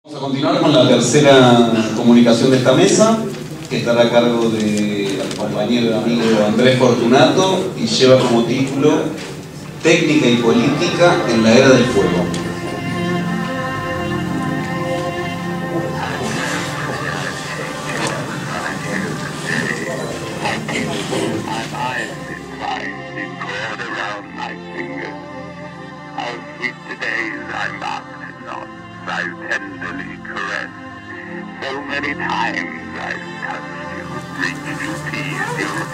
Vamos a continuar con la tercera comunicación de esta mesa, que estará a cargo del compañero y amigo Andrés Fortunato y lleva como título Técnica y Política en la Era del Fuego.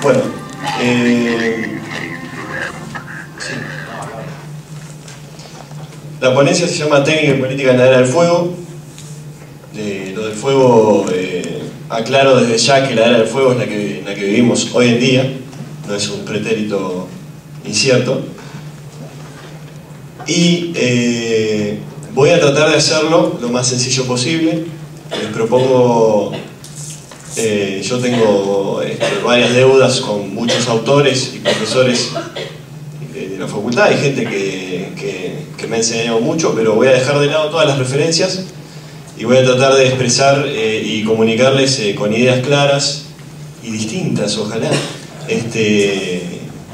Bueno, la ponencia se llama Técnica y Política en la Era del Fuego. Lo del fuego, aclaro desde ya que la Era del Fuego es la que vivimos hoy en día, no es un pretérito incierto. Y voy a tratar de hacerlo lo más sencillo posible. Les propongo... yo tengo varias deudas con muchos autores y profesores de la facultad, hay gente que me ha enseñado mucho, pero voy a dejar de lado todas las referencias y voy a tratar de expresar y comunicarles con ideas claras y distintas, ojalá,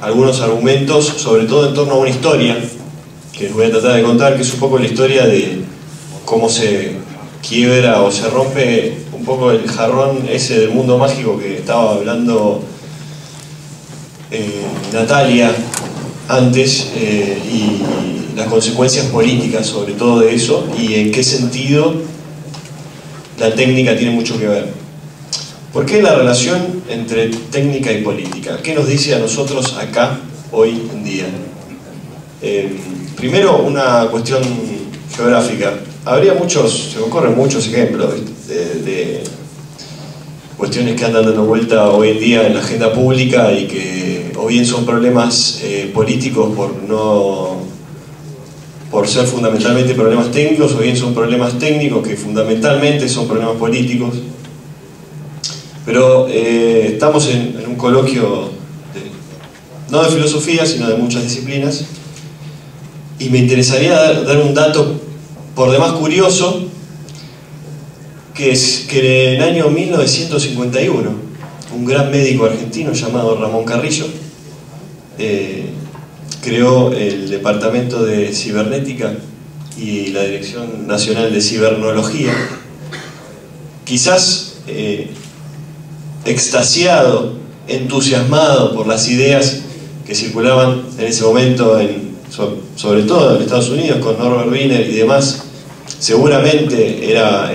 algunos argumentos, sobre todo en torno a una historia que les voy a tratar de contar, que es un poco la historia de cómo se quiebra o se rompe un poco el jarrón ese del mundo mágico que estaba hablando Natalia antes, y las consecuencias políticas sobre todo de eso y en qué sentido la técnica tiene mucho que ver. ¿Por qué la relación entre técnica y política? ¿Qué nos dice a nosotros acá hoy en día? Primero, una cuestión geográfica. Habría se me ocurren muchos ejemplos de cuestiones que andan dando vuelta hoy en día en la agenda pública y que o bien son problemas políticos por ser fundamentalmente problemas técnicos, o bien son problemas técnicos que fundamentalmente son problemas políticos. Pero estamos en un coloquio no de filosofía, sino de muchas disciplinas, y me interesaría dar un dato por demás curioso, que es que en el año 1951 un gran médico argentino llamado Ramón Carrillo creó el Departamento de Cibernética y la Dirección Nacional de Cibernología, quizás extasiado, entusiasmado por las ideas que circulaban en ese momento sobre todo en Estados Unidos con Norbert Wiener y demás. Seguramente era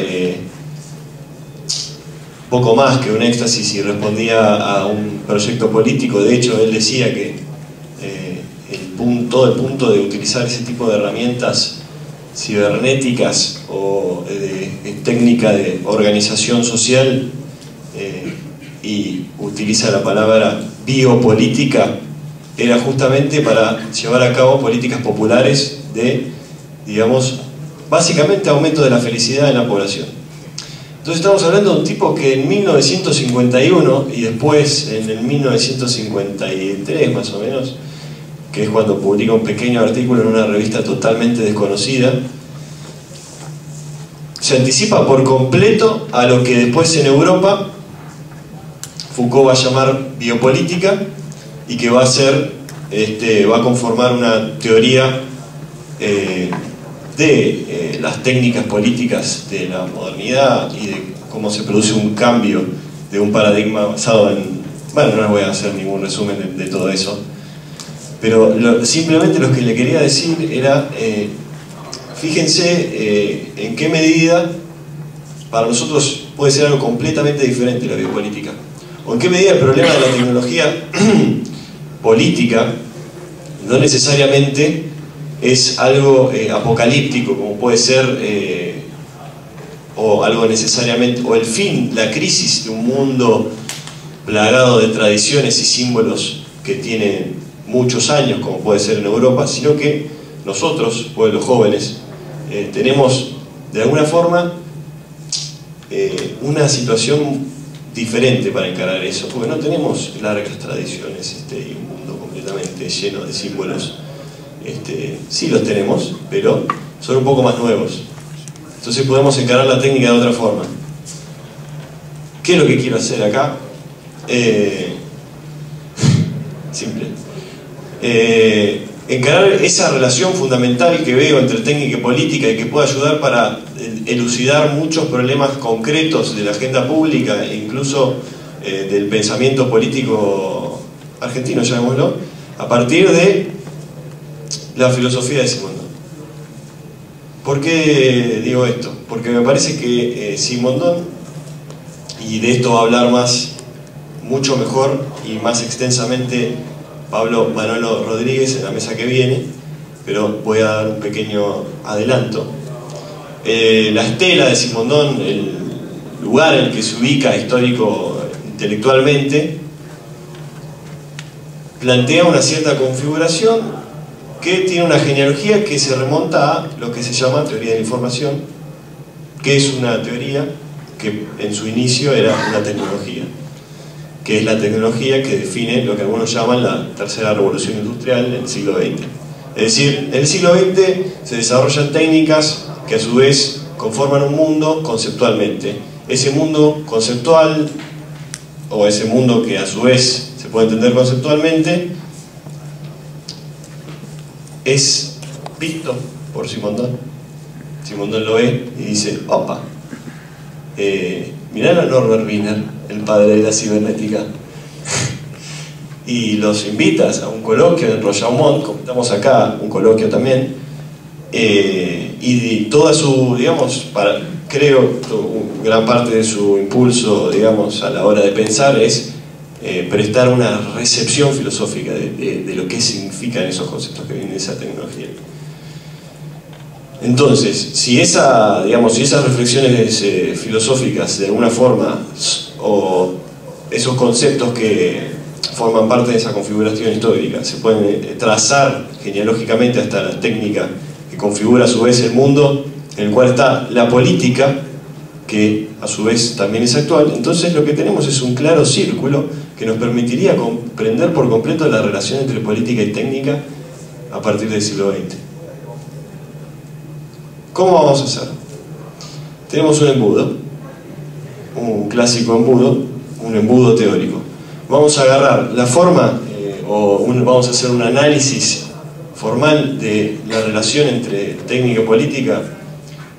poco más que un éxtasis y respondía a un proyecto político. De hecho, él decía que todo el punto de utilizar ese tipo de herramientas cibernéticas o de técnica de organización social, y utiliza la palabra biopolítica, era justamente para llevar a cabo políticas populares de, digamos, básicamente aumento de la felicidad en la población. Entonces estamos hablando de un tipo que en 1951 y después en el 1953 más o menos, que es cuando publica un pequeño artículo en una revista totalmente desconocida, se anticipa por completo a lo que después en Europa Foucault va a llamar biopolítica, y que va a conformar una teoría de las técnicas políticas de la modernidad y de cómo se produce un cambio de un paradigma basado en... Bueno, no les voy a hacer ningún resumen de todo eso, pero simplemente lo que le quería decir era, fíjense en qué medida para nosotros puede ser algo completamente diferente la biopolítica, o en qué medida el problema de la tecnología política no necesariamente es algo apocalíptico, como puede ser o algo necesariamente, o el fin, la crisis de un mundo plagado de tradiciones y símbolos que tienen muchos años, como puede ser en Europa, sino que nosotros, pueblos jóvenes, tenemos de alguna forma una situación diferente para encarar eso, porque no tenemos largas tradiciones y un mundo completamente lleno de símbolos. Sí los tenemos, pero son un poco más nuevos. Entonces podemos encarar la técnica de otra forma. ¿Qué es lo que quiero hacer acá? Simple. Encarar esa relación fundamental que veo entre técnica y política y que puede ayudar para elucidar muchos problemas concretos de la agenda pública e incluso del pensamiento político argentino, llamémoslo, a partir de la filosofía de Simondon. ¿Por qué digo esto? Porque me parece que Simondon, y de esto va a hablar mucho mejor y más extensamente Pablo Manolo Rodríguez en la mesa que viene, pero voy a dar un pequeño adelanto. La estela de Simondon, el lugar en el que se ubica histórico intelectualmente, plantea una cierta configuración que tiene una genealogía que se remonta a lo que se llama teoría de la información, que es una teoría que en su inicio era una tecnología, que es la tecnología que define lo que algunos llaman la tercera revolución industrial en el siglo XX. Es decir, en el siglo XX se desarrollan técnicas que a su vez conforman un mundo conceptualmente. Ese mundo conceptual, o ese mundo que a su vez se puede entender conceptualmente, es visto por Simondon. Simondon lo ve y dice: opa, mirá a Norbert Wiener, el padre de la cibernética, y los invitas a un coloquio en Royaumont, como estamos acá, un coloquio también, y toda su, digamos, creo, gran parte de su impulso, digamos, a la hora de pensar es prestar una recepción filosófica de lo que significan esos conceptos que vienen de esa tecnología. Entonces, si esas reflexiones filosóficas de alguna forma, o esos conceptos que forman parte de esa configuración histórica, se pueden trazar genealógicamente hasta la técnica que configura a su vez el mundo en el cual está la política, que a su vez también es actual, entonces lo que tenemos es un claro círculo que nos permitiría comprender por completo la relación entre política y técnica a partir del siglo XX. ¿Cómo vamos a hacer? Tenemos un embudo, un clásico embudo, un embudo teórico. Vamos a agarrar la forma, vamos a hacer un análisis formal de la relación entre técnica y política,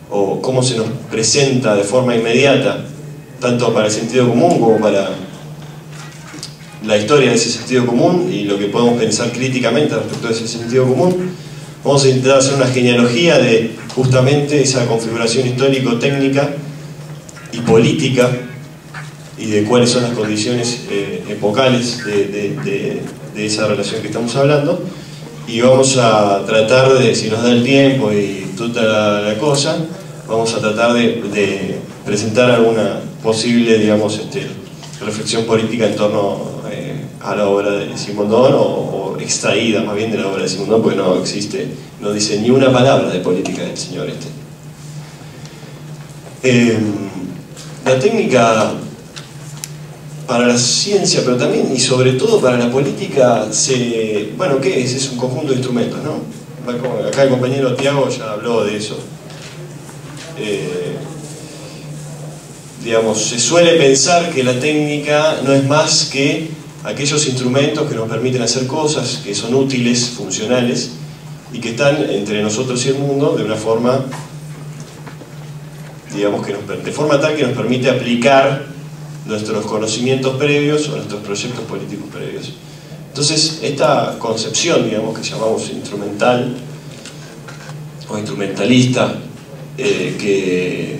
o cómo se nos presenta de forma inmediata, tanto para el sentido común como para la historia de ese sentido común y lo que podemos pensar críticamente respecto a ese sentido común. Vamos a intentar hacer una genealogía de justamente esa configuración histórico-técnica y política y de cuáles son las condiciones epocales de esa relación que estamos hablando, y vamos a tratar de, si nos da el tiempo y toda la cosa, vamos a tratar de presentar alguna posible, digamos, reflexión política en torno a la obra de Simondon, o extraída más bien de la obra de Simondon, porque no existe, no dice ni una palabra de política del señor La técnica para la ciencia, pero también y sobre todo para la política, bueno, ¿qué es? Es un conjunto de instrumentos, ¿no? Acá el compañero Tiago ya habló de eso. Digamos, se suele pensar que la técnica no es más que aquellos instrumentos que nos permiten hacer cosas que son útiles, funcionales, y que están entre nosotros y el mundo de una forma, digamos, de forma tal que nos permite aplicar nuestros conocimientos previos o nuestros proyectos políticos previos. Entonces, esta concepción, digamos, que llamamos instrumental o instrumentalista, que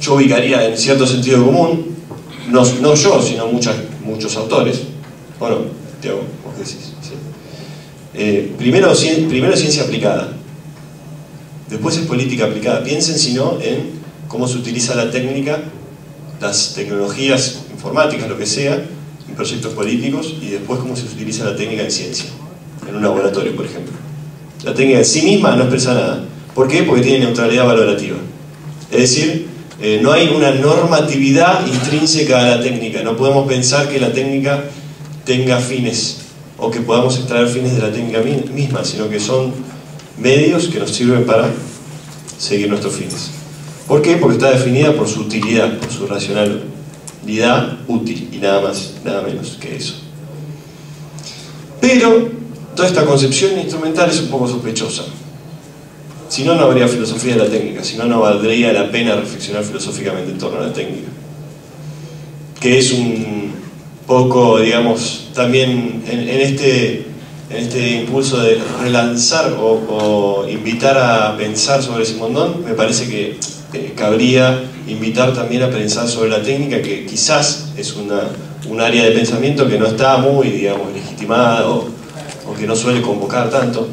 yo ubicaría en cierto sentido común, no yo, sino muchos autores. Bueno, Tiago, vos decís. Sí. Primero ciencia aplicada, después es política aplicada. Piensen, si no, en cómo se utiliza la técnica, las tecnologías informáticas, lo que sea, en proyectos políticos, y después cómo se utiliza la técnica en ciencia, en un laboratorio, por ejemplo. La técnica en sí misma no expresa nada. ¿Por qué? Porque tiene neutralidad valorativa. Es decir, no hay una normatividad intrínseca a la técnica. No podemos pensar que la técnica tenga fines, o que podamos extraer fines de la técnica misma, sino que son medios que nos sirven para seguir nuestros fines. ¿Por qué? Porque está definida por su utilidad, por su racionalidad útil, y nada más, nada menos que eso. Pero toda esta concepción instrumental es un poco sospechosa. Si no, no habría filosofía de la técnica, si no, no valdría la pena reflexionar filosóficamente en torno a la técnica. Que es un poco, digamos, también en este impulso de relanzar o invitar a pensar sobre Simondon, me parece que cabría invitar también a pensar sobre la técnica, que quizás es un área de pensamiento que no está muy, digamos, legitimada o que no suele convocar tanto,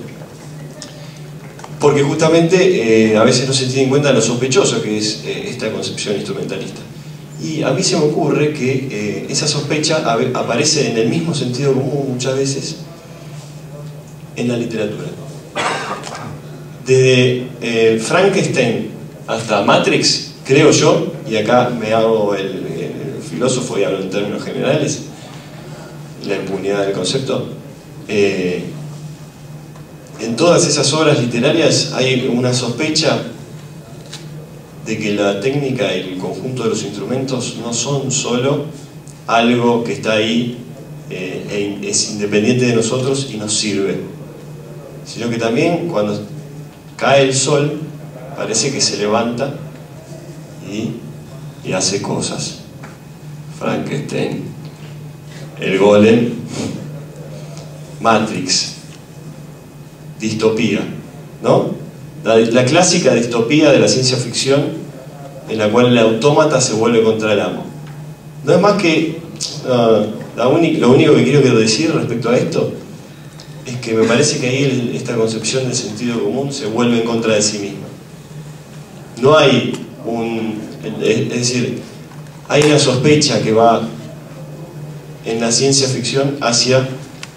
porque justamente a veces no se tiene en cuenta lo sospechoso que es esta concepción instrumentalista. Y a mí se me ocurre que esa sospecha aparece en el mismo sentido común muchas veces en la literatura. Desde Frankenstein hasta Matrix, creo yo, y acá me hago el filósofo y hablo en términos generales, la impunidad del concepto, en todas esas obras literarias hay una sospecha de que la técnica y el conjunto de los instrumentos no son solo algo que está ahí, es independiente de nosotros y nos sirve, sino que también cuando cae el sol parece que se levanta y hace cosas. Frankenstein, el golem, Matrix, distopía, ¿no? La clásica distopía de la ciencia ficción en la cual el autómata se vuelve contra el amo. No es más que lo único que quiero decir respecto a esto es que me parece que ahí esta concepción del sentido común se vuelve en contra de sí misma. No hay es decir, hay una sospecha que va en la ciencia ficción hacia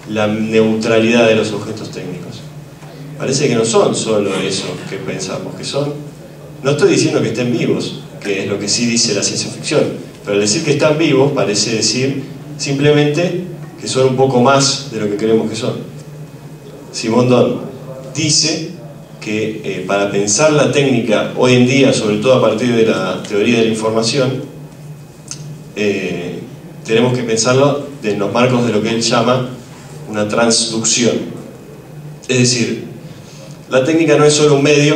la neutralidad de los objetos técnicos. Parece que no son solo eso que pensamos que son. No estoy diciendo que estén vivos, que es lo que sí dice la ciencia ficción, pero al decir que están vivos parece decir simplemente que son un poco más de lo que creemos que son. Simondon dice que para pensar la técnica hoy en día, sobre todo a partir de la teoría de la información, tenemos que pensarlo en los marcos de lo que él llama una transducción. Es decir, la técnica no es solo un medio,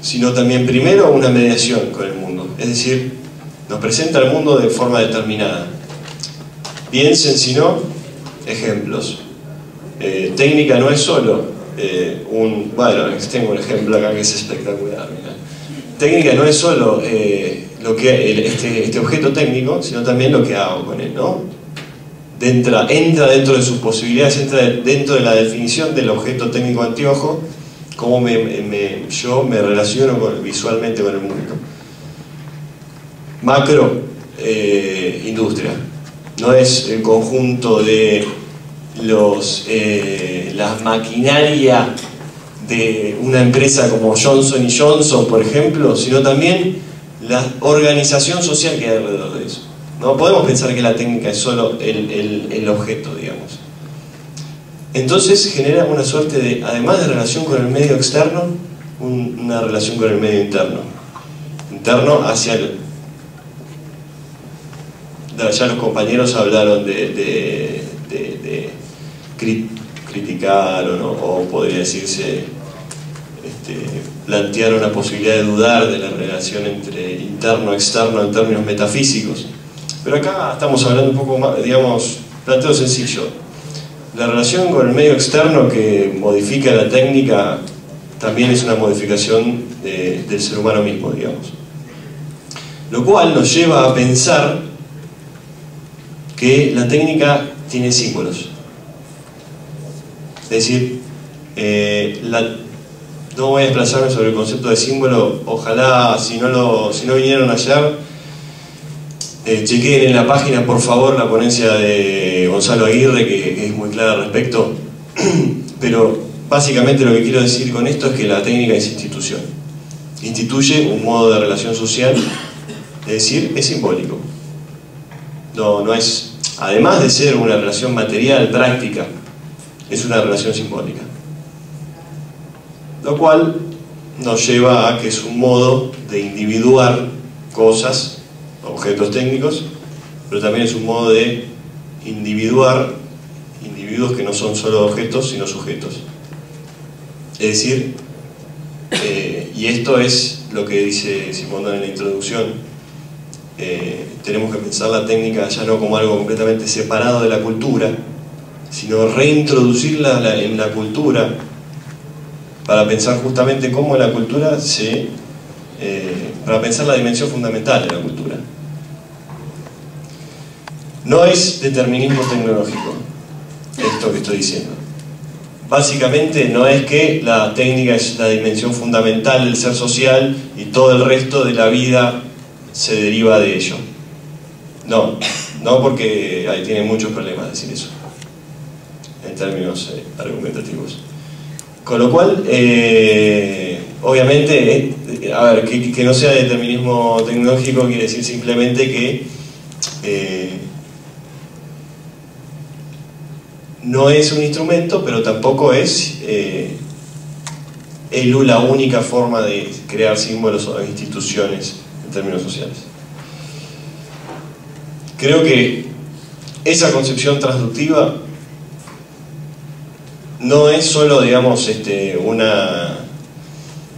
sino también primero una mediación con el mundo. Es decir, nos presenta el mundo de forma determinada. Piensen, si no, ejemplos. Técnica no es solo bueno, tengo un ejemplo acá que es espectacular. Mirá. Técnica no es solo este objeto técnico, sino también lo que hago con él, ¿no? Entra dentro de sus posibilidades, entra dentro de la definición del objeto técnico anteojo, cómo yo me relaciono visualmente con el mundo. Macro, industria. No es el conjunto de la maquinaria de una empresa como Johnson & Johnson, por ejemplo, sino también la organización social que hay alrededor de eso. No podemos pensar que la técnica es solo el objeto, digamos. Entonces genera una suerte de, además de relación con el medio externo, una relación con el medio interno. Interno hacia ya los compañeros hablaron de criticar o podría decirse plantear una posibilidad de dudar de la relación entre interno y externo en términos metafísicos. Pero acá estamos hablando un poco más, digamos, planteo sencillo. La relación con el medio externo que modifica la técnica también es una modificación del ser humano mismo, digamos. Lo cual nos lleva a pensar que la técnica tiene símbolos. Es decir, no voy a desplazarme sobre el concepto de símbolo. Ojalá, si no vinieron ayer, chequeen en la página, por favor, la ponencia de Gonzalo Aguirre, que es muy clara al respecto. Pero básicamente lo que quiero decir con esto es que la técnica es institución. Instituye un modo de relación social, es decir, es simbólico. No es, además de ser una relación material, práctica, es una relación simbólica. Lo cual nos lleva a que es un modo de individuar cosas, objetos técnicos, pero también es un modo de individuar individuos que no son solo objetos, sino sujetos. Es decir, y esto es lo que dice Simondon en la introducción, tenemos que pensar la técnica ya no como algo completamente separado de la cultura, sino reintroducirla en la cultura para pensar justamente cómo la cultura para pensar la dimensión fundamental de la cultura. No es determinismo tecnológico esto que estoy diciendo. Básicamente no es que la técnica es la dimensión fundamental del ser social y todo el resto de la vida se deriva de ello. No, no, porque ahí tiene muchos problemas decir eso en términos argumentativos. Con lo cual, obviamente, a ver, que no sea determinismo tecnológico quiere decir simplemente que no es un instrumento, pero tampoco es la única forma de crear símbolos o instituciones en términos sociales. Creo que esa concepción transductiva no es solo, digamos,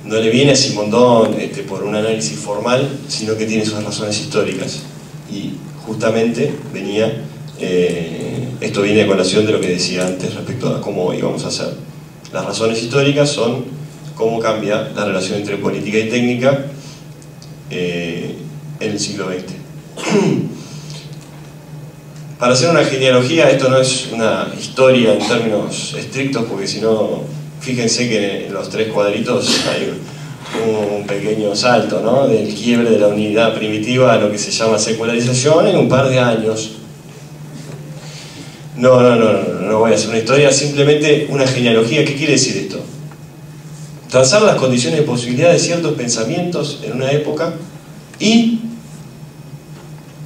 no le viene a Simondon por un análisis formal, sino que tiene sus razones históricas. Y justamente esto viene a colación de lo que decía antes respecto a cómo íbamos a hacer. Las razones históricas son cómo cambia la relación entre política y técnica en el siglo XX. Para hacer una genealogía, esto no es una historia en términos estrictos, porque si no, fíjense que en los 3 cuadritos hay un pequeño salto, ¿no? Del quiebre de la unidad primitiva a lo que se llama secularización en un par de años. No voy a hacer una historia, simplemente una genealogía. ¿Qué quiere decir esto? Trazar las condiciones de posibilidad de ciertos pensamientos en una época y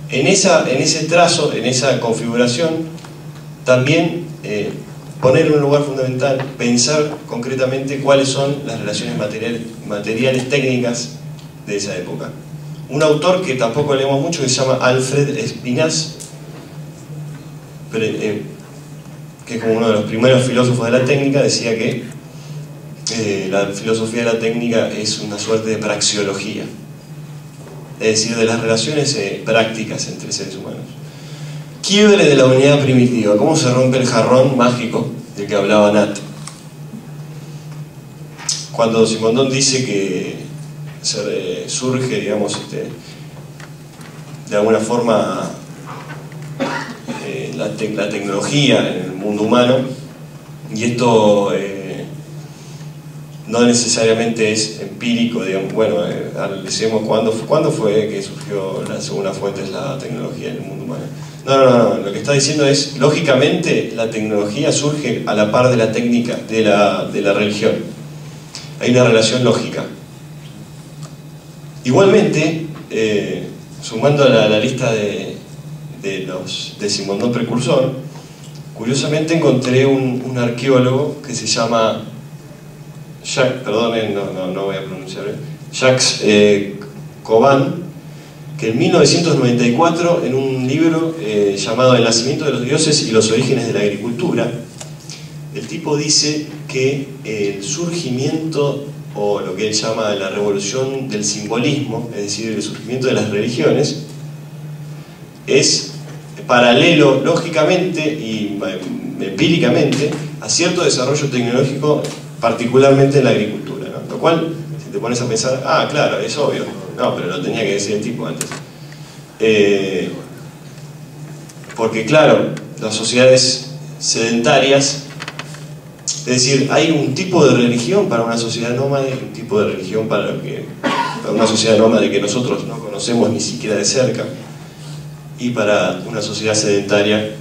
en ese trazo, en esa configuración, también poner en un lugar fundamental, pensar concretamente cuáles son las relaciones materiales técnicas de esa época. Un autor que tampoco leemos mucho, que se llama Alfred Espinasse, que es como uno de los primeros filósofos de la técnica, decía que la filosofía de la técnica es una suerte de praxeología, es decir, de las relaciones prácticas entre seres humanos. Quiebre de la unidad primitiva, cómo se rompe el jarrón mágico del que hablaba Nat. Cuando Simondon dice que surge, digamos, de alguna forma la tecnología en el mundo humano, y esto no necesariamente es empírico, digamos, bueno, analicemos cuándo fue que surgió la segunda fuente de la tecnología en el mundo humano. No, lo que está diciendo es, lógicamente, la tecnología surge a la par de la técnica, de la religión. Hay una relación lógica. Igualmente, sumando a la lista de Simondon precursor, curiosamente encontré un arqueólogo que se llama no voy a pronunciar bien, Jacques Coban, que en 1994, en un libro llamado El nacimiento de los dioses y los orígenes de la agricultura, el tipo dice que el surgimiento, o lo que él llama la revolución del simbolismo, es decir, el surgimiento de las religiones, es paralelo lógicamente y empíricamente a cierto desarrollo tecnológico, particularmente en la agricultura, ¿no? Lo cual, si te pones a pensar, claro, es obvio, no, pero lo tenía que decir el tipo antes. Porque claro, las sociedades sedentarias, es decir, hay un tipo de religión para una sociedad nómade y un tipo de religión para una sociedad nómade que nosotros no conocemos ni siquiera de cerca, y para una sociedad sedentaria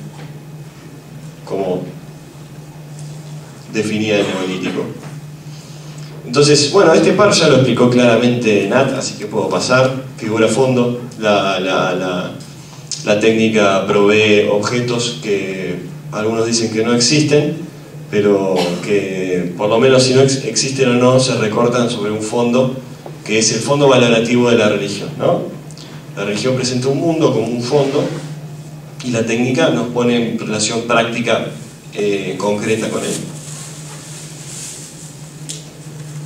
como definida el neolítico. Entonces, bueno, este par ya lo explicó claramente Nat, así que puedo pasar. Figura a fondo, la técnica provee objetos que algunos dicen que no existen, pero que por lo menos si no existen o no, se recortan sobre un fondo que es el fondo valorativo de la religión, ¿no? La religión presenta un mundo como un fondo y la técnica nos pone en relación práctica concreta con él.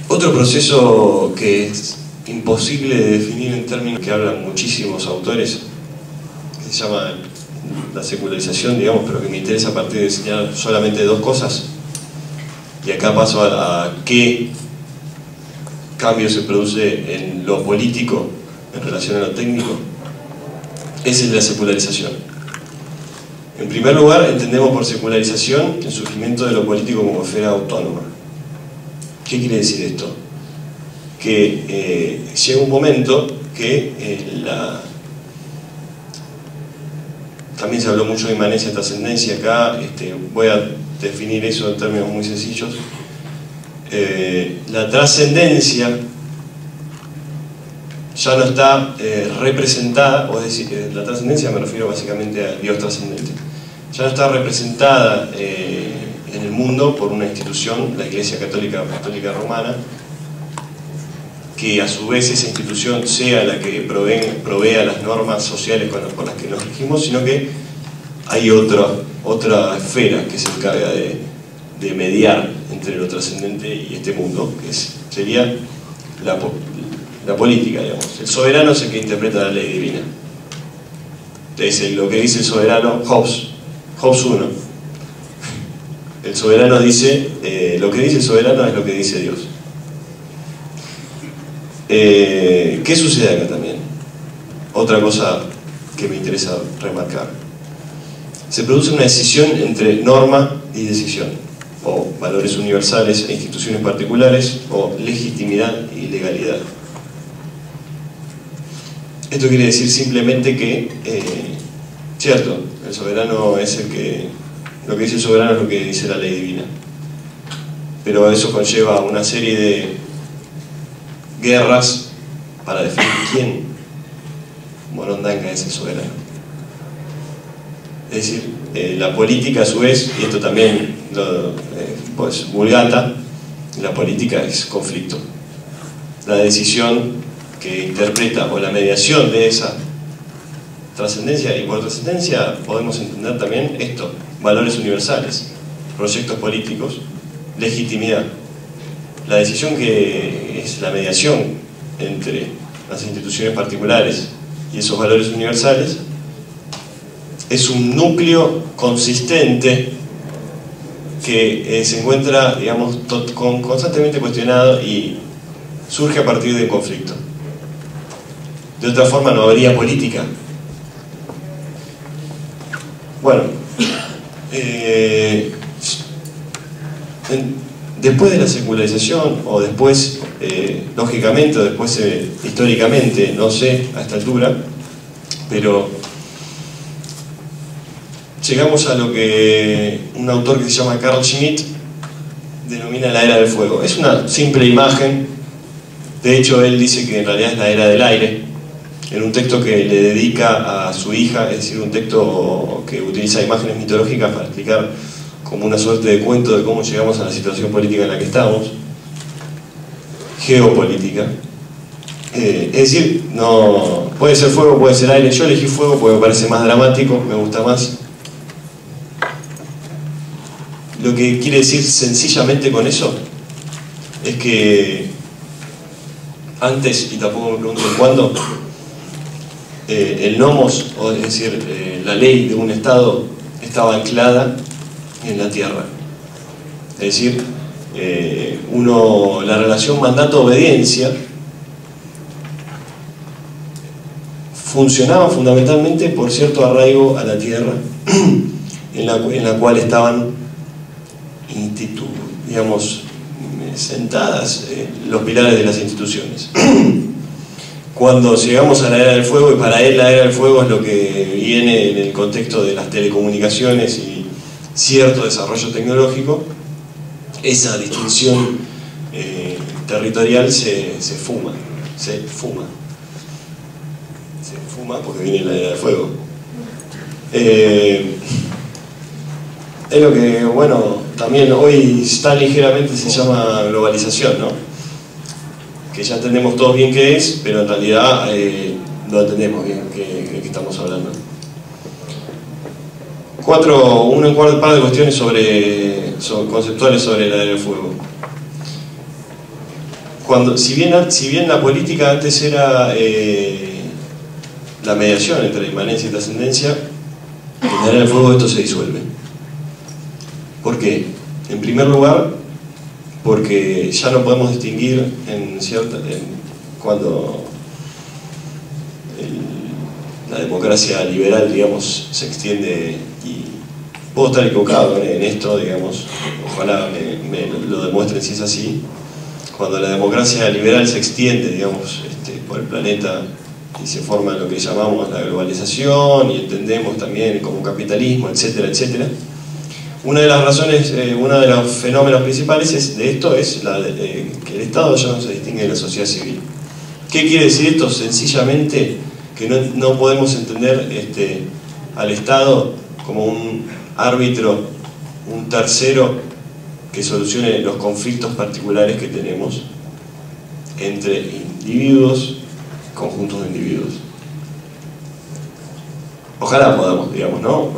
Otro proceso que es imposible de definir en términos que hablan muchísimos autores, que se llama la secularización, digamos, pero que me interesa a partir de señalar solamente dos cosas, y acá paso a qué cambio se produce en lo político en relación a lo técnico, es el de la secularización. En primer lugar, entendemos por secularización el surgimiento de lo político como esfera autónoma. ¿Qué quiere decir esto? Que llega un momento que también se habló mucho de inmanencia y trascendencia acá, voy a definir eso en términos muy sencillos. La trascendencia ya no está representada, o es decir, la trascendencia me refiero básicamente a Dios trascendente, ya no está representada en el mundo por una institución, la Iglesia Católica Romana, que a su vez esa institución sea la que provea las normas sociales por las que nos regimos, sino que hay otra esfera que se encarga de mediar entre lo trascendente y este mundo, que sería la política, digamos. El soberano es el que interpreta la ley divina. Entonces, lo que dice el soberano, Hobbes 1, el soberano dice, lo que dice el soberano es lo que dice Dios. ¿Qué sucede acá también? Otra cosa que me interesa remarcar. Se produce una decisión entre norma y decisión, o valores universales e instituciones particulares, o legitimidad y legalidad. Esto quiere decir simplemente que, cierto, el soberano es lo que dice el soberano es lo que dice la ley divina, pero eso conlleva una serie de guerras para definir quién morondanga es el soberano. Es decir, la política a su vez, y esto también pues vulgata, la política es conflicto. La decisión que interpreta o la mediación de esa trascendencia, y por trascendencia podemos entender también esto, valores universales, proyectos políticos, legitimidad. La decisión que es la mediación entre las instituciones particulares y esos valores universales es un núcleo consistente que se encuentra, digamos, constantemente cuestionado y surge a partir del conflicto. De otra forma no habría política. Bueno, después de la secularización, o después, lógicamente, o después históricamente, no sé a esta altura, pero llegamos a lo que un autor que se llama Carl Schmitt denomina la era del fuego. Es una simple imagen, de hecho él dice que en realidad es la era del aire, en un texto que le dedica a su hija, es decir, un texto que utiliza imágenes mitológicas para explicar como una suerte de cuento de cómo llegamos a la situación política en la que estamos, geopolítica. Es decir, no, puede ser fuego, puede ser aire. Yo elegí fuego porque me parece más dramático, me gusta más. Lo que quiere decir sencillamente con eso es que antes, y tampoco me pregunto cuándo, el nomos, o es decir, la ley de un Estado estaba anclada en la tierra. Es decir, la relación mandato-obediencia funcionaba fundamentalmente por cierto arraigo a la tierra en la cual estaban digamos, sentadas los pilares de las instituciones. Cuando llegamos a la era del fuego, y para él la era del fuego es lo que viene en el contexto de las telecomunicaciones y cierto desarrollo tecnológico, esa distinción territorial se fuma porque viene la era del fuego. Es lo que, bueno, también hoy está ligeramente se llama globalización, ¿no? que ya entendemos todos bien qué es, pero en realidad no entendemos bien de qué estamos hablando. Un par de cuestiones conceptuales sobre el aerofuego. Si bien la política antes era la mediación entre inmanencia y trascendencia, en el aerofuego esto se disuelve. ¿Por qué? En primer lugar, porque ya no podemos distinguir cuando la democracia liberal, digamos, se extiende, y puedo estar equivocado en esto, digamos, ojalá me lo demuestren si es así. Cuando la democracia liberal se extiende, digamos, por el planeta y se forma lo que llamamos la globalización y entendemos también como capitalismo, etcétera, etcétera, una de las razones, uno de los fenómenos principales de esto es que el Estado ya no se distingue de la sociedad civil. ¿Qué quiere decir esto? Sencillamente que no podemos entender al Estado como un árbitro, un tercero que solucione los conflictos particulares que tenemos entre individuos, conjuntos de individuos. Ojalá podamos, digamos, ¿no?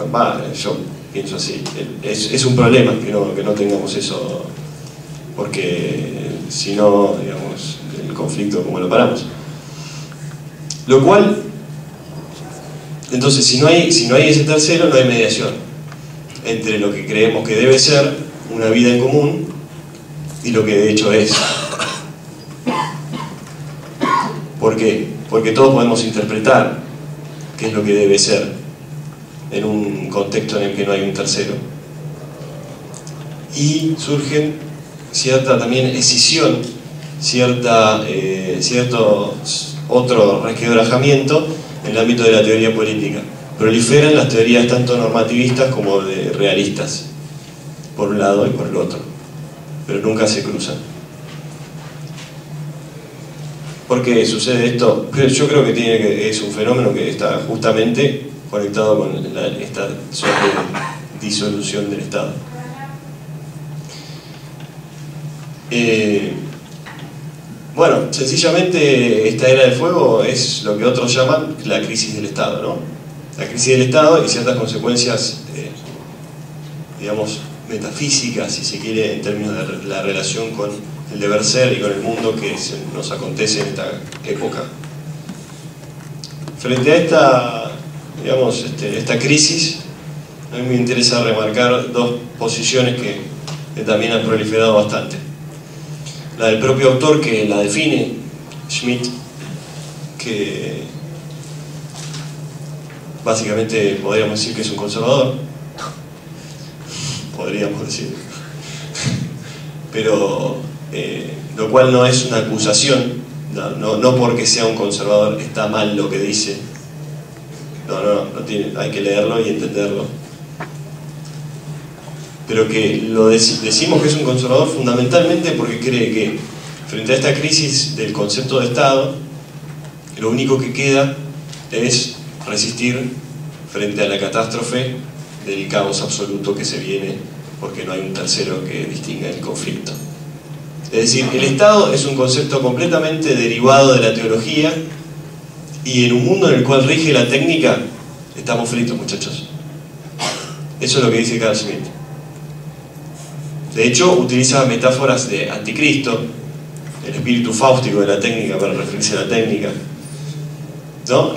Yo pienso así. Es un problema que no tengamos eso, porque si no, digamos, el conflicto, ¿cómo lo paramos? Lo cual, entonces, si no hay ese tercero, no hay mediación entre lo que creemos que debe ser una vida en común y lo que de hecho es. ¿Por qué? Porque todos podemos interpretar qué es lo que debe ser en un contexto en el que no hay un tercero. Y surge cierta también escisión, cierto otro resquebrajamiento en el ámbito de la teoría política. Proliferan las teorías tanto normativistas como realistas, por un lado y por el otro, pero nunca se cruzan. ¿Por qué sucede esto? Yo creo que es un fenómeno que está justamente conectado con esta disolución del Estado. Bueno, sencillamente esta era del fuego es lo que otros llaman la crisis del Estado, ¿no? La crisis del Estado y ciertas consecuencias, digamos, metafísicas, si se quiere, en términos de la relación con el deber ser y con el mundo que nos acontece en esta época. Frente a esta crisis, a mí me interesa remarcar dos posiciones que también han proliferado bastante. La del propio autor, que la define, Schmitt, que básicamente podríamos decir que es un conservador, podríamos decir, pero lo cual no es una acusación, no porque sea un conservador está mal lo que dice, hay que leerlo y entenderlo, pero que decimos que es un conservador fundamentalmente porque cree que frente a esta crisis del concepto de Estado, lo único que queda es resistir frente a la catástrofe del caos absoluto que se viene porque no hay un tercero que distinga el conflicto. Es decir, el Estado es un concepto completamente derivado de la teología y en un mundo en el cual rige la técnica estamos fritos, muchachos. Eso es lo que dice Carl Schmitt. De hecho, utiliza metáforas de anticristo, el espíritu fáustico de la técnica para referirse a la técnica, ¿no?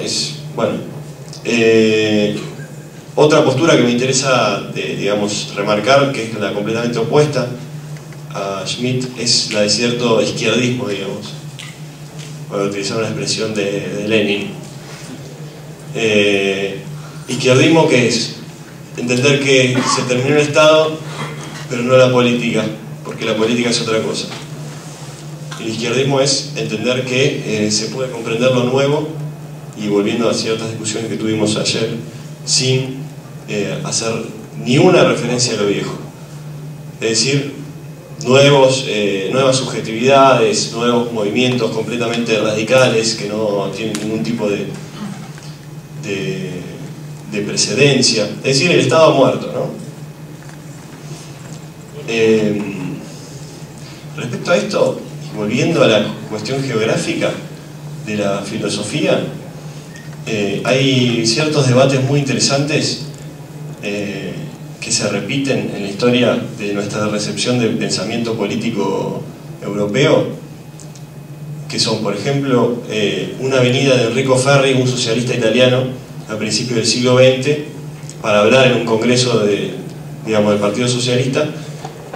Otra postura que me interesa, digamos, remarcar, que es la completamente opuesta a Schmitt, es la de cierto izquierdismo, digamos, para utilizar una expresión de Lenin. Izquierdismo, ¿qué es? Entender que se terminó el Estado, pero no la política, porque la política es otra cosa. El izquierdismo es entender que se puede comprender lo nuevo, y volviendo a ciertas discusiones que tuvimos ayer, sin hacer ni una referencia a lo viejo. Es decir, nuevas subjetividades, nuevos movimientos completamente radicales que no tienen ningún tipo de precedencia. Es decir, el Estado ha muerto, ¿no? Respecto a esto, volviendo a la cuestión geográfica de la filosofía, hay ciertos debates muy interesantes que se repiten en la historia de nuestra recepción del pensamiento político europeo, que son, por ejemplo, una venida de Enrico Ferri, un socialista italiano, a principios del siglo XX, para hablar en un congreso del Partido Socialista,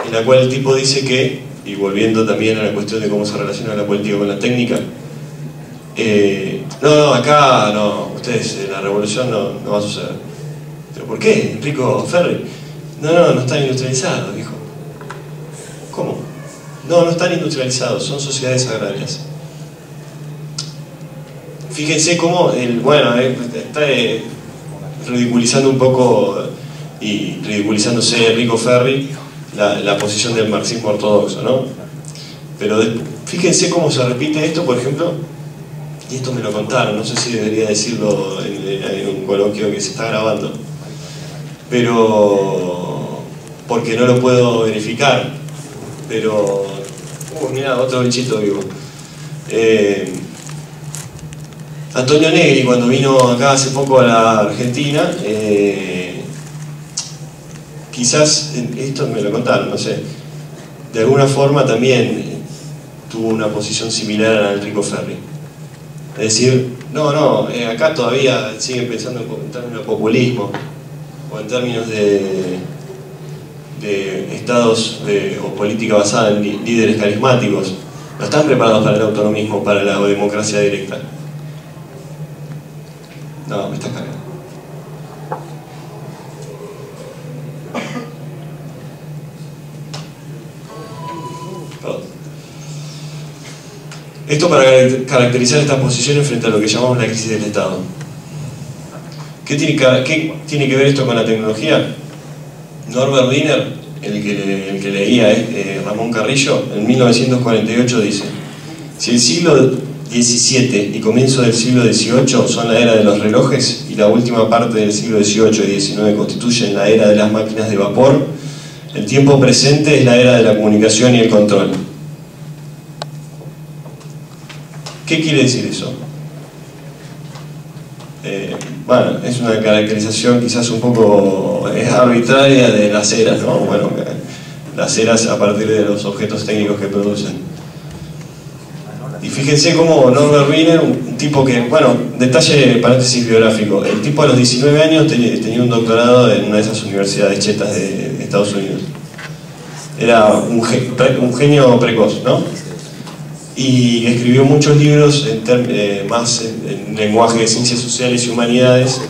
en la cual el tipo dice que, y volviendo también a la cuestión de cómo se relaciona la política con la técnica, no, acá no, ustedes, la revolución no va a suceder. ¿Pero por qué, Enrico Ferri? No están industrializados, dijo. ¿Cómo? No están industrializados, son sociedades agrarias. Fíjense cómo, está ridiculizando un poco, y ridiculizándose Enrico Ferri, la posición del marxismo ortodoxo, ¿no? Pero fíjense cómo se repite esto, por ejemplo, y esto me lo contaron, no sé si debería decirlo en un coloquio que se está grabando, pero porque no lo puedo verificar, pero mirá, otro bichito vivo. Antonio Negri, cuando vino acá hace poco a la Argentina, quizás, esto me lo contaron, no sé, de alguna forma también tuvo una posición similar a Enrico Ferri. Es decir, acá todavía siguen pensando en términos de populismo, o en términos de estados o política basada en líderes carismáticos. No están preparados para el autonomismo, para la democracia directa. No, me estás cargando. Perdón. Esto para caracterizar estas posiciones frente a lo que llamamos la crisis del Estado. ¿Qué tiene que ver esto con la tecnología? Norbert Wiener, el que leía Ramón Carrillo, en 1948 dice: si el siglo XVII y comienzo del siglo XVIII son la era de los relojes y la última parte del siglo XVIII y XIX constituyen la era de las máquinas de vapor, el tiempo presente es la era de la comunicación y el control. ¿Qué quiere decir eso? Es una caracterización quizás un poco arbitraria de las eras, ¿no? Bueno, las eras a partir de los objetos técnicos que producen. Y fíjense cómo Norbert Wiener, un tipo que, detalle paréntesis biográfico, el tipo a los 19 años tenía un doctorado en una de esas universidades chetas de Estados Unidos. Era un genio precoz, ¿no? Y escribió muchos libros más en lenguaje de ciencias sociales y humanidades,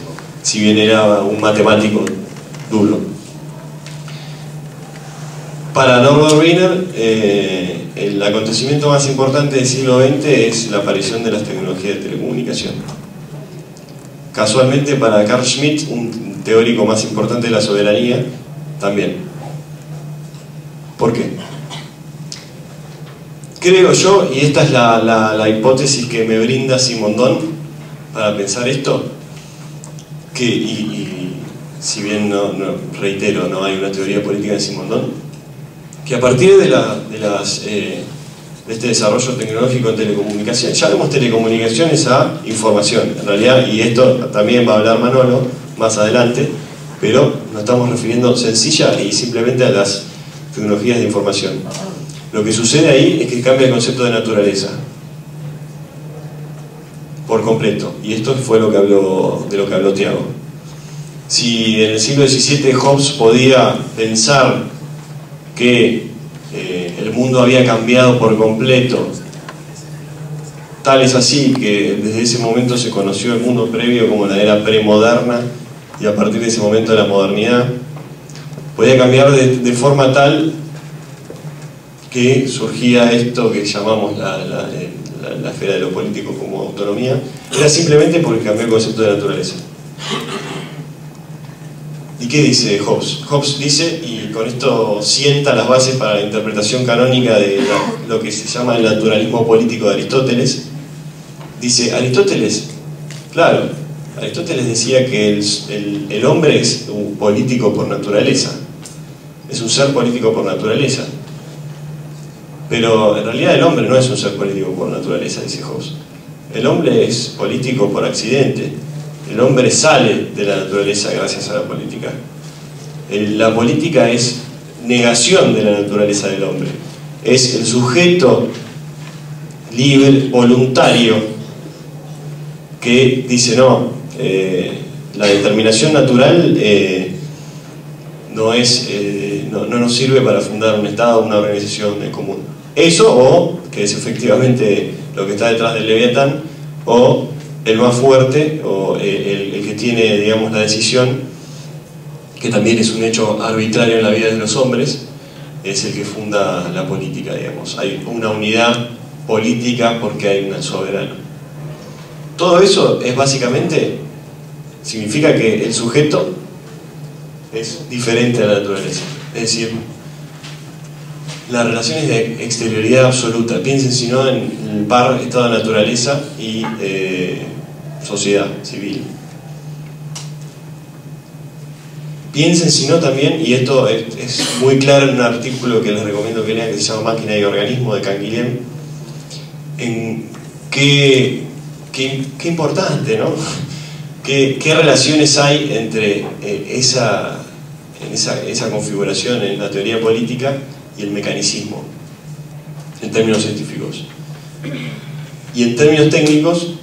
si bien era un matemático duro. Para Norbert Wiener, el acontecimiento más importante del siglo XX es la aparición de las tecnologías de telecomunicación. Casualmente para Carl Schmitt, un teórico más importante de la soberanía, también. ¿Por qué? Creo yo, y esta es la hipótesis que me brinda Simondon para pensar esto, que, y si bien reitero, no hay una teoría política de Simondon, que a partir de este desarrollo tecnológico en telecomunicaciones, ya vemos telecomunicaciones a información, en realidad, y esto también va a hablar Manolo más adelante, pero nos estamos refiriendo sencilla y simplemente a las tecnologías de información. Lo que sucede ahí es que cambia el concepto de naturaleza por completo, y esto fue de lo que habló Tiago. Si en el siglo XVII Hobbes podía pensar que el mundo había cambiado por completo, tal es así que desde ese momento se conoció el mundo previo como la era premoderna, y a partir de ese momento la modernidad, podía cambiar de forma tal que surgía esto que llamamos la esfera de lo político como autonomía, era simplemente porque cambió el concepto de naturaleza. ¿Y qué dice Hobbes? Hobbes dice, y con esto sienta las bases para la interpretación canónica de lo que se llama el naturalismo político de Aristóteles, dice, Aristóteles decía que el hombre es un político por naturaleza, es un ser político por naturaleza. Pero en realidad el hombre no es un ser político por naturaleza, dice Hobbes. El hombre es político por accidente. El hombre sale de la naturaleza gracias a la política. La política es negación de la naturaleza del hombre. Es el sujeto libre, voluntario, que dice no, la determinación natural no nos sirve para fundar un Estado o una organización en común. Eso, o que es efectivamente lo que está detrás del Leviatán, o el más fuerte, o el que tiene, digamos, la decisión, que también es un hecho arbitrario en la vida de los hombres, es el que funda la política, digamos. Hay una unidad política porque hay un soberano. Todo eso es básicamente, significa que el sujeto es diferente a la naturaleza. Es decir, la relación es de exterioridad absoluta. Piensen si no en el par estado de naturaleza y sociedad civil. Piensen si no también, y esto es muy claro en un artículo que les recomiendo que lean, que se llama Máquina y Organismo, de Canguilhem, en qué importante, ¿no? ¿Qué relaciones hay entre esa configuración en la teoría política y el mecanicismo, en términos científicos? Y en términos técnicos,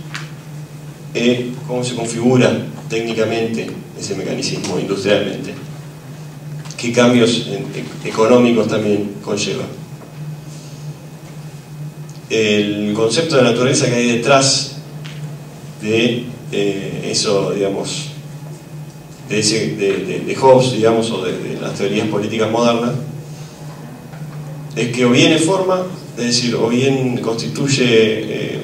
¿cómo se configura técnicamente ese mecanismo industrialmente? ¿Qué cambios económicos también conlleva? El concepto de naturaleza que hay detrás de eso, digamos, de Hobbes, digamos, o de las teorías políticas modernas, es que o bien es forma, es decir, o bien constituye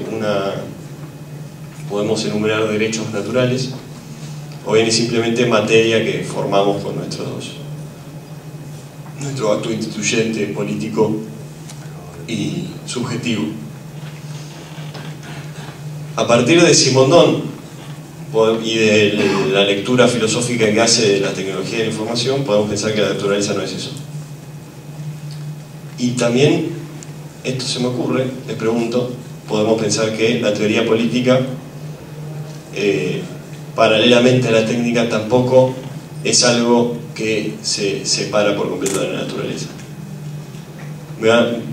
podemos enumerar derechos naturales, o bien es simplemente materia que formamos con nuestro acto instituyente, político y subjetivo. A partir de Simondon y de la lectura filosófica que hace de la tecnología de la información, podemos pensar que la naturaleza no es eso. Y también, esto se me ocurre, les pregunto, podemos pensar que la teoría política, paralelamente a la técnica, tampoco es algo que se separa por completo de la naturaleza.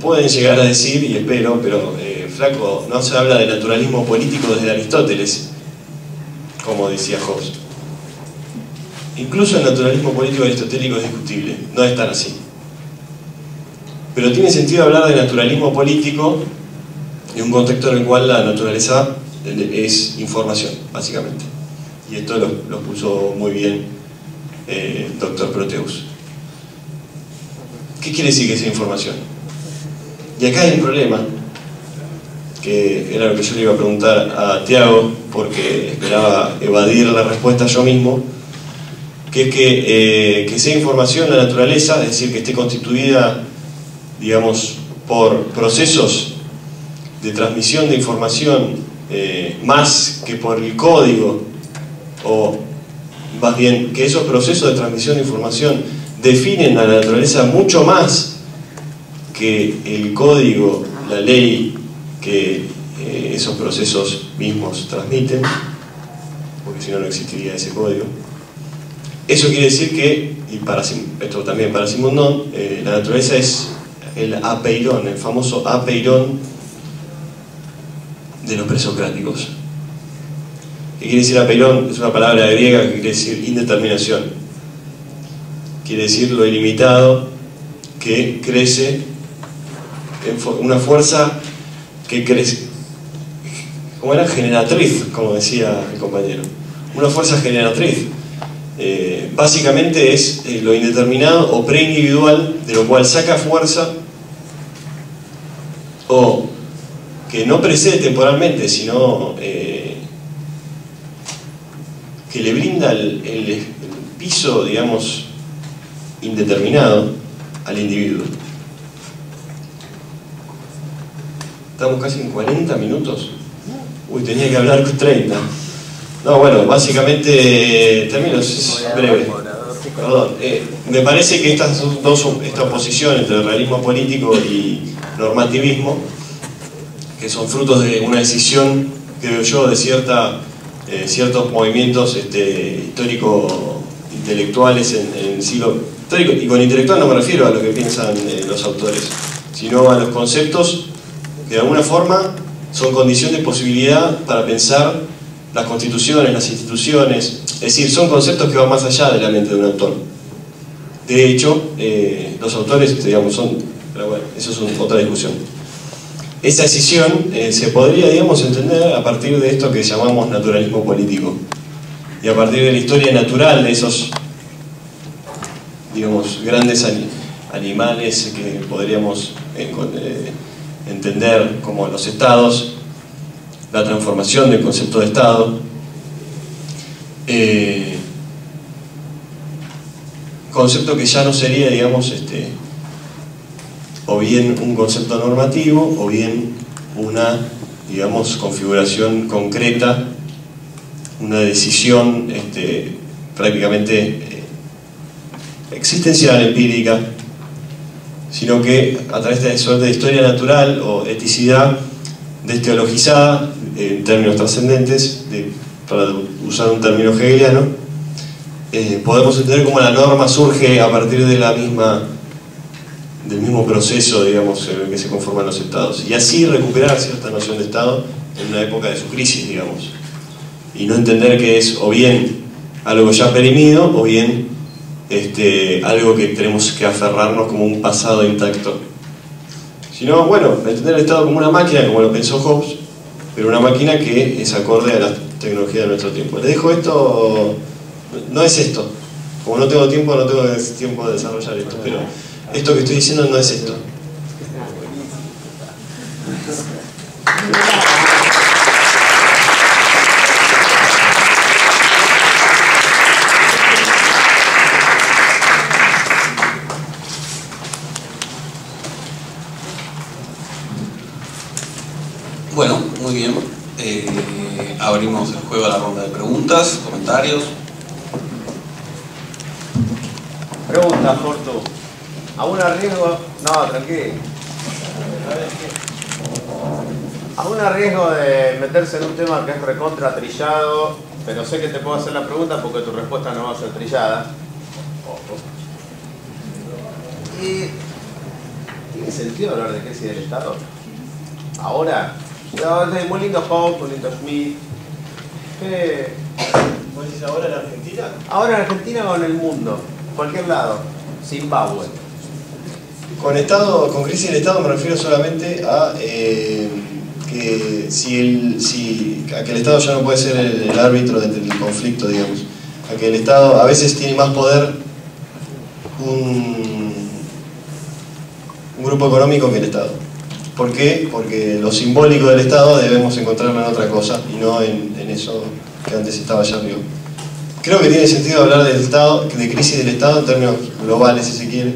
Pueden llegar a decir, y espero, pero flaco, no se habla de naturalismo político desde Aristóteles, como decía Hobbes. Incluso el naturalismo político aristotélico es discutible, no es tan así. Pero tiene sentido hablar de naturalismo político en un contexto en el cual la naturaleza es información, básicamente. Y esto lo puso muy bien el doctor Proteus. ¿Qué quiere decir que sea información? Y acá hay un problema, que era lo que yo le iba a preguntar a Tiago, porque esperaba evadir la respuesta yo mismo, que es que sea información la naturaleza, es decir, que esté constituida, digamos, por procesos de transmisión de información más que por el código, o más bien que esos procesos de transmisión de información definen a la naturaleza mucho más que el código, la ley que esos procesos mismos transmiten, porque si no, no existiría ese código. Eso quiere decir que, y esto también para Simondon, la naturaleza es el apeirón, el famoso apeirón de los presocráticos. ¿Qué quiere decir apeirón? Es una palabra griega que quiere decir indeterminación. Quiere decir lo ilimitado que crece, una fuerza que crece, como era generatriz, como decía el compañero, una fuerza generatriz. Básicamente es lo indeterminado o preindividual, de lo cual saca fuerza, o que no precede temporalmente, sino que le brinda el piso, digamos, indeterminado al individuo. Estamos casi en 40 minutos. Uy, tenía que hablar con 30. No, bueno, básicamente, términos es breve. Perdón, me parece que esta oposición entre el realismo político y normativismo, que son frutos de una decisión, creo yo, de ciertos movimientos histórico-intelectuales en el siglo histórico, y con intelectual no me refiero a lo que piensan los autores, sino a los conceptos que de alguna forma son condición de posibilidad para pensar las constituciones, las instituciones, es decir, son conceptos que van más allá de la mente de un autor. De hecho, los autores, digamos, pero bueno, eso es otra discusión. Esa decisión se podría, digamos, entender a partir de esto que llamamos naturalismo político. Y a partir de la historia natural de esos, digamos, grandes animales que podríamos entender como los estados, la transformación del concepto de estado, concepto que ya no sería, digamos, o bien un concepto normativo, o bien una, digamos, configuración concreta, una decisión prácticamente existencial, empírica, sino que a través de suerte de historia natural o eticidad desteologizada, en términos trascendentes, para usar un término hegeliano, podemos entender cómo la norma surge a partir de del mismo proceso, digamos, en el que se conforman los estados, y así recuperar cierta noción de estado en una época de su crisis, digamos, y no entender que es o bien algo ya perimido o bien algo que tenemos que aferrarnos como un pasado intacto, sino, bueno, entender el estado como una máquina, como lo pensó Hobbes, pero una máquina que es acorde a la tecnología de nuestro tiempo. Les dejo esto, no es esto, como no tengo tiempo de desarrollar esto, pero esto que estoy diciendo no es esto. Bueno, muy bien. Abrimos el juego a la ronda de preguntas, comentarios. Pregunta, Fortu. ¿Aún arriesgo? No, tranquilo. ¿Aún arriesgo de meterse en un tema que es recontra trillado? Pero sé que te puedo hacer la pregunta porque tu respuesta no va a ser trillada. ¿Y tiene sentido hablar de crisis del Estado? Ahora, es muy lindo Hobbes, muy lindo Schmitt. ¿Vos decís ahora en Argentina? Ahora en Argentina o en el mundo, cualquier lado. Zimbabue. Con crisis del Estado me refiero solamente a que a que el Estado ya no puede ser el árbitro del conflicto, digamos. A que el Estado a veces tiene más poder un grupo económico que el Estado. ¿Por qué? Porque lo simbólico del Estado debemos encontrarlo en otra cosa y no en eso que antes estaba allá arriba. Creo que tiene sentido hablar del Estado, de crisis del Estado en términos globales, si se quiere.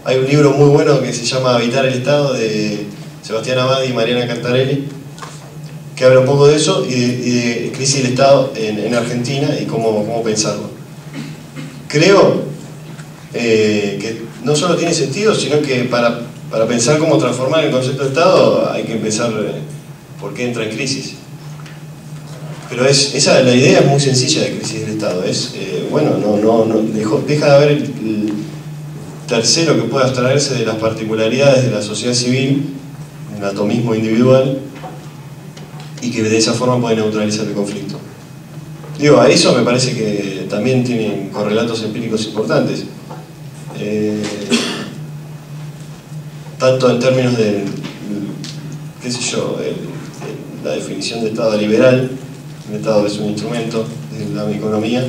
Hay un libro muy bueno que se llama Habitar el Estado, de Sebastián Amadi y Mariana Cantarelli, que habla un poco de eso y de crisis del Estado en Argentina y cómo pensarlo. Creo que no solo tiene sentido, sino que para pensar cómo transformar el concepto de Estado hay que empezar por qué entra en crisis. Pero la idea es muy sencilla de crisis del Estado. Deja de haber el tercero que pueda abstraerse de las particularidades de la sociedad civil, el atomismo individual, y que de esa forma puede neutralizar el conflicto. Digo, a eso me parece que también tienen correlatos empíricos importantes. Tanto en términos de, qué sé yo, la definición de Estado liberal, el Estado es un instrumento de la economía,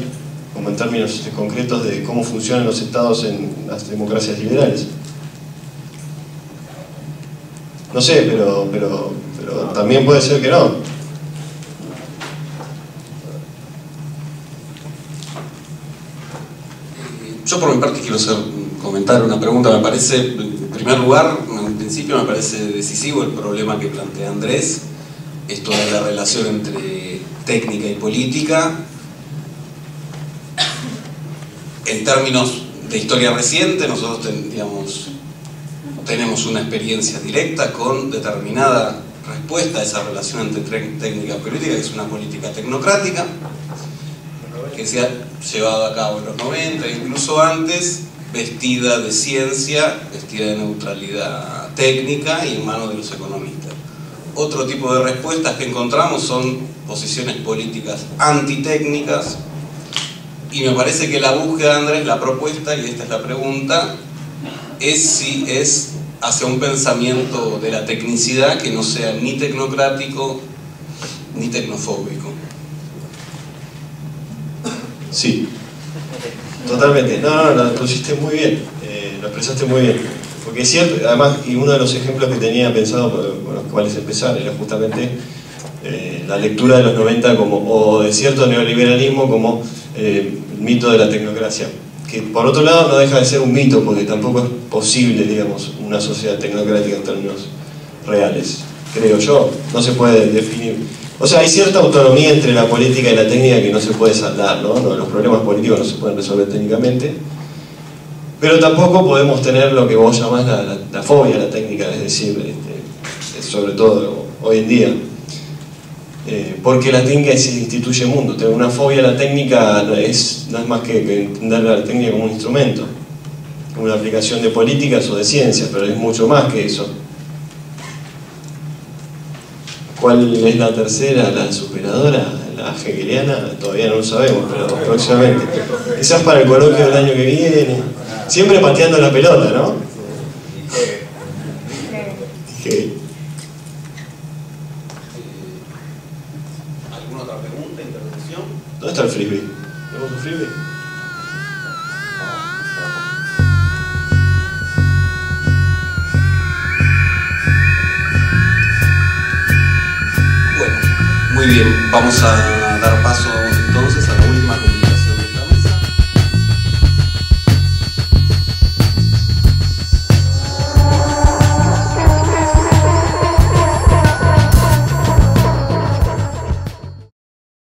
como en términos concretos de cómo funcionan los Estados en las democracias liberales. No sé, pero también puede ser que no. Yo por mi parte quiero comentar una pregunta. Me parece, en primer lugar, en principio me parece decisivo el problema que plantea Andrés, esto de la relación entre técnica y política. En términos de historia reciente, nosotros tenemos una experiencia directa con determinada respuesta a esa relación entre técnica y política, que es una política tecnocrática, que se ha llevado a cabo en los 90, incluso antes, vestida de ciencia, vestida de neutralidad técnica y en manos de los economistas. Otro tipo de respuestas que encontramos son posiciones políticas antitécnicas, y me parece que la búsqueda, Andrés, la propuesta, y esta es la pregunta, es si es hacia un pensamiento de la tecnicidad que no sea ni tecnocrático ni tecnofóbico. Sí, totalmente. No, lo pusiste muy bien, lo expresaste muy bien. Porque es cierto, además, y uno de los ejemplos que tenía pensado por los cuales empezar era justamente la lectura de los 90 o de cierto neoliberalismo como el mito de la tecnocracia. Que por otro lado no deja de ser un mito, porque tampoco es posible, digamos, una sociedad tecnocrática en términos reales, creo yo. No se puede definir. O sea, hay cierta autonomía entre la política y la técnica que no se puede saldar, ¿no? Los problemas políticos no se pueden resolver técnicamente, pero tampoco podemos tener lo que vos llamás la fobia a la técnica, es decir, sobre todo hoy en día. Porque la técnica se instituye mundo. Tener una fobia a la técnica no es más que entender la técnica como un instrumento, como una aplicación de políticas o de ciencias, pero es mucho más que eso. ¿Cuál es la tercera? ¿La superadora? ¿La hegeliana? Todavía no lo sabemos, pero próximamente. Quizás para el coloquio del año que viene. Siempre pateando la pelota, ¿no? ¿Alguna otra pregunta, intervención? ¿Dónde está el frisbee? ¿Tenemos un frisbee? Bueno, muy bien, vamos a dar paso